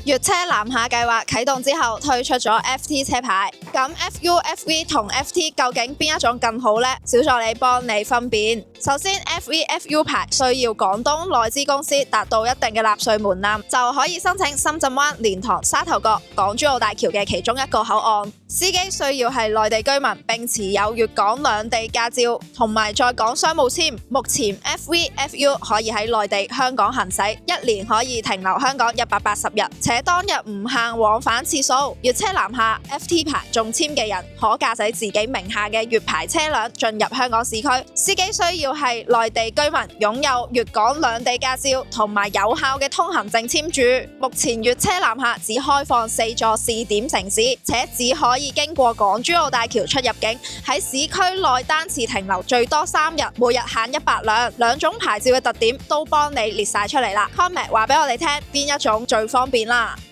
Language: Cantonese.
粵車南下計劃啟動之後，推出咗 FT 車牌。咁 FU、FV 同 FT 究竟邊一種更好呢？小助理幫你分辨。首先 FV、FU 牌需要廣東內資公司達到一定嘅納稅門檻，就可以申請深圳灣、蓮塘、沙頭角、港珠澳大橋嘅其中一個口岸。司機需要係內地居民，並持有粵港兩地駕照，同埋在港商務簽。目前 FV、FU 可以喺內地、香港行駛，一年可以停留香港180日，且當日唔限往返次數。粵車南下 FT 牌中簽嘅人，可駕駛自己名下嘅粵牌車輛進入香港市區。司機需要係內地居民，擁有粵港兩地駕照同埋有效嘅通行證簽注。目前粵車南下只開放4座試點城市，且只可以經過港珠澳大橋出入境，喺市區內單次停留最多3日，每日限100輛。兩種牌照嘅特點都幫你列晒出嚟啦。comment 話俾我哋聽邊一種最方便啦〜